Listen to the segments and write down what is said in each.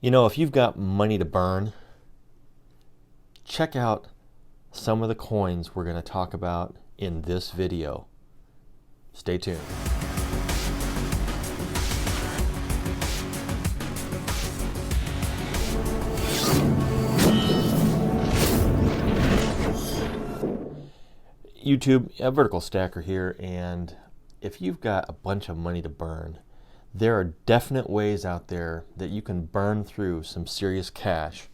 You know, if you've got money to burn, check out some of the coins we're going to talk about in this video. Stay tuned. YouTube, a vertical stacker here, and if you've got a bunch of money to burn, there are definite ways out there that you can burn through some serious cash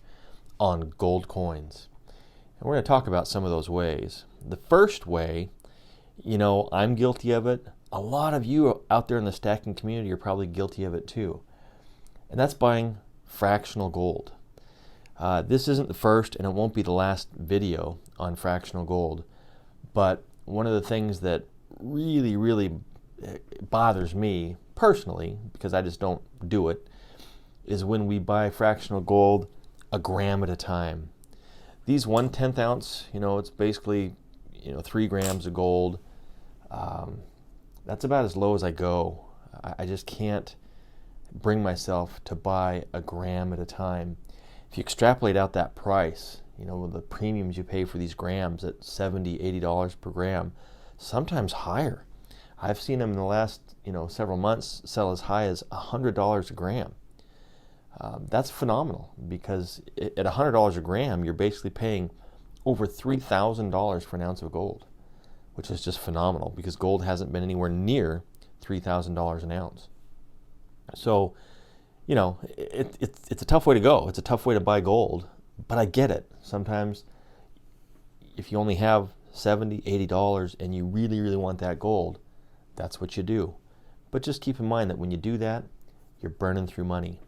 on gold coins. And we're going to talk about some of those ways. The first way, you know, I'm guilty of it. A lot of you out there in the stacking community are probably guilty of it too. And that's buying fractional gold. This isn't the first and it won't be the last video on fractional gold. But one of the things that really bothers me personally, because I just don't do it, is when we buy fractional gold a gram at a time. These 1/10 ounce, you know, it's basically, 3 grams of gold. That's about as low as I go. I just can't bring myself to buy a gram at a time. If you extrapolate out that price, the premiums you pay for these grams at $70, $80 per gram, sometimes higher. I've seen them in the last, several months sell as high as $100 a gram. That's phenomenal because at $100 a gram, you're basically paying over $3,000 for an ounce of gold, which is just phenomenal because gold hasn't been anywhere near $3,000 an ounce. So, it's a tough way to go. It's a tough way to buy gold. But I get it. Sometimes if you only have $70, $80 and you really want that gold, that's what you do. But just keep in mind that when you do that, you're burning through money.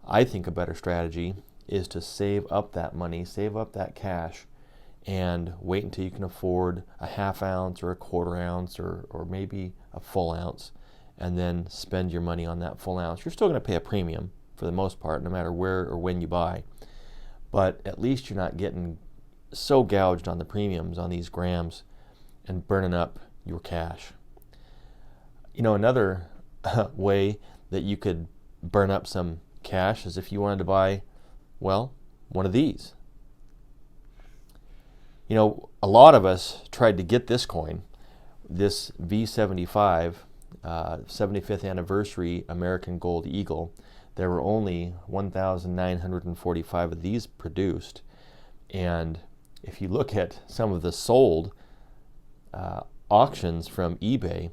I think a better strategy is to save up that money, save up that cash, and wait until you can afford a half ounce or a quarter ounce or maybe a full ounce, and then spend your money on that full ounce. You're still going to pay a premium for the most part, no matter where or when you buy. But at least you're not getting so gouged on the premiums on these grams and burning up your cash. Another way that you could burn up some cash is if you wanted to buy, one of these. A lot of us tried to get this coin, this V75, 75th anniversary American Gold Eagle. There were only 1,945 of these produced. And if you look at some of the sold auctions from eBay,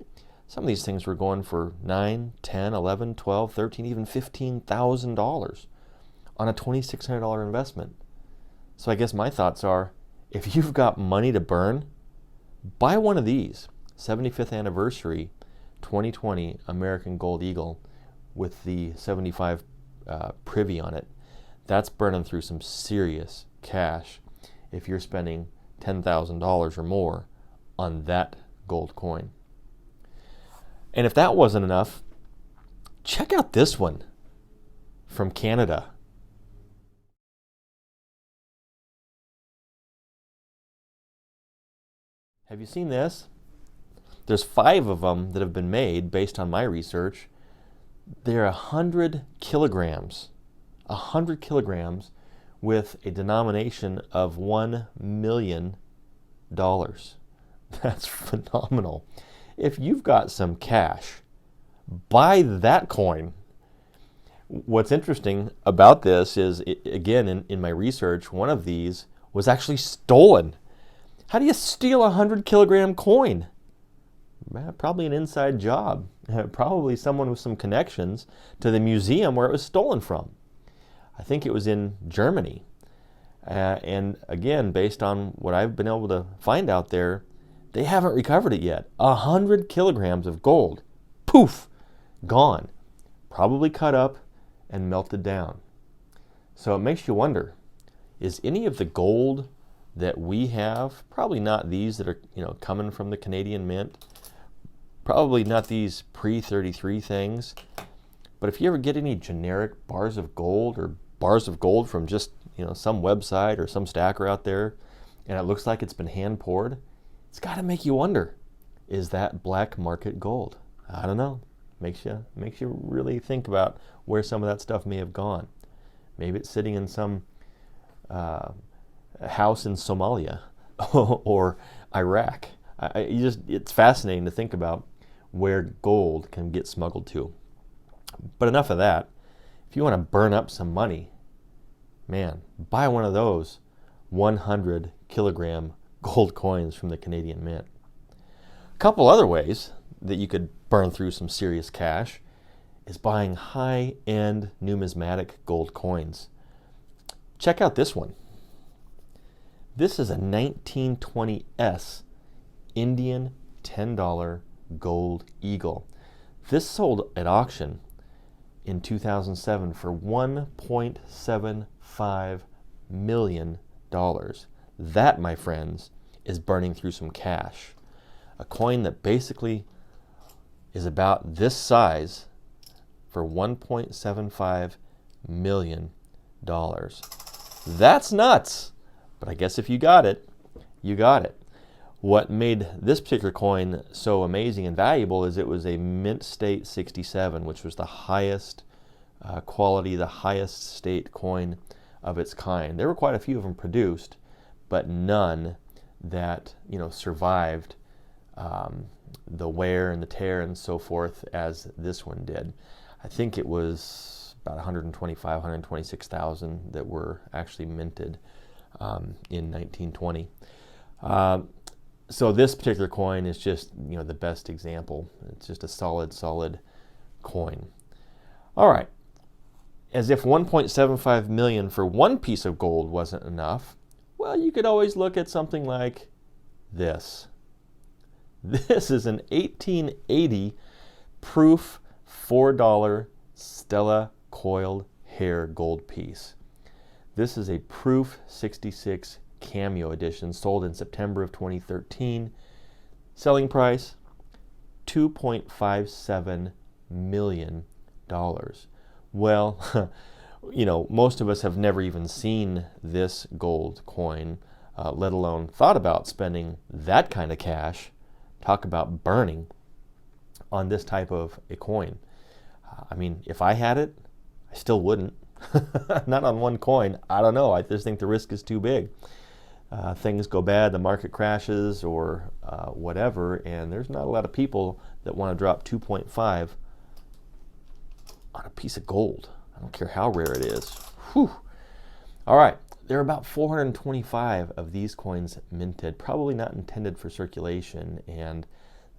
some of these things were going for $9, $10, $11, $12, $13, even $15,000 on a $2,600 investment. So I guess my thoughts are, if you've got money to burn, buy one of these, 75th anniversary 2020 American Gold Eagle with the 75 privy on it. That's burning through some serious cash if you're spending $10,000 or more on that gold coin. And if that wasn't enough, check out this one from Canada. Have you seen this? There's 5 of them that have been made based on my research. They're 100 kilograms. 100 kilograms with a denomination of $1 million. That's phenomenal. If you've got some cash, buy that coin. What's interesting about this is, again, in my research, one of these was actually stolen. How do you steal a 100 kilogram coin? Probably an inside job. Probably someone with some connections to the museum where it was stolen from. I think it was in Germany. And again, based on what I've been able to find out there, they haven't recovered it yet. 100 kilograms of gold. Poof! Gone. Probably cut up and melted down. So it makes you wonder, is any of the gold that we have, probably not these that are coming from the Canadian Mint, probably not these pre-33 things, but if you ever get any generic bars of gold or bars of gold from just some website or some stacker out there, and it looks like it's been hand poured, it's got to make you wonder, is that black market gold? I don't know. Makes you really think about where some of that stuff may have gone. Maybe it's sitting in some house in Somalia or Iraq. It's fascinating to think about where gold can get smuggled to. But enough of that. If you want to burn up some money, man, buy one of those 100 kilogram gold coins from the Canadian Mint. A couple other ways that you could burn through some serious cash is buying high-end numismatic gold coins. Check out this one. This is a 1920s Indian $10 gold eagle. This sold at auction in 2007 for $1.75 million. That, my friends, is burning through some cash. A coin that basically is about this size for $1.75 million. That's nuts! But I guess if you got it, you got it. What made this particular coin so amazing and valuable is it was a mint state 67, which was the highest quality, the highest state coin of its kind. There were quite a few of them produced, but none that survived the wear and the tear and so forth as this one did. I think it was about 125, 126,000 that were actually minted in 1920. So this particular coin is just the best example. It's just a solid coin. All right. As if 1.75 million for one piece of gold wasn't enough, well, you could always look at something like this. This is an 1880 proof $4 Stella coiled hair gold piece. This is a proof 66 cameo edition, sold in September of 2013. Selling price $2.57 million. Well, most of us have never even seen this gold coin, let alone thought about spending that kind of cash. Talk about burning on this type of a coin. I mean, if I had it, I still wouldn't. Not on one coin. I don't know. I just think the risk is too big. Things go bad, the market crashes or whatever, and there's not a lot of people that want to drop 2.5 on a piece of gold. I don't care how rare it is. Whew. All right, there are about 425 of these coins minted, probably not intended for circulation, and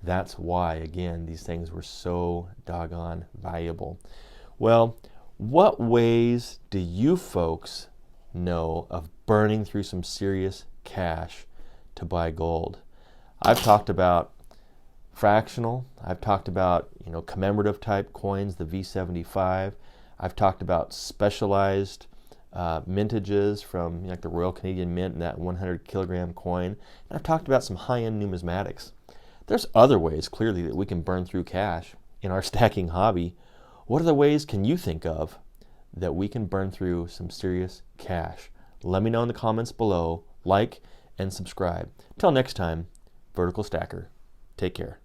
that's why, again, these things were so doggone valuable. Well, what ways do you folks know of burning through some serious cash to buy gold? I've talked about fractional. I've talked about commemorative type coins, the V75. I've talked about specialized mintages from like the Royal Canadian Mint and that 100 kilogram coin. And I've talked about some high-end numismatics. There's other ways clearly that we can burn through cash in our stacking hobby. What other ways can you think of that we can burn through some serious cash? Let me know in the comments below. Like and subscribe. Till next time, Vertical Stacker. Take care.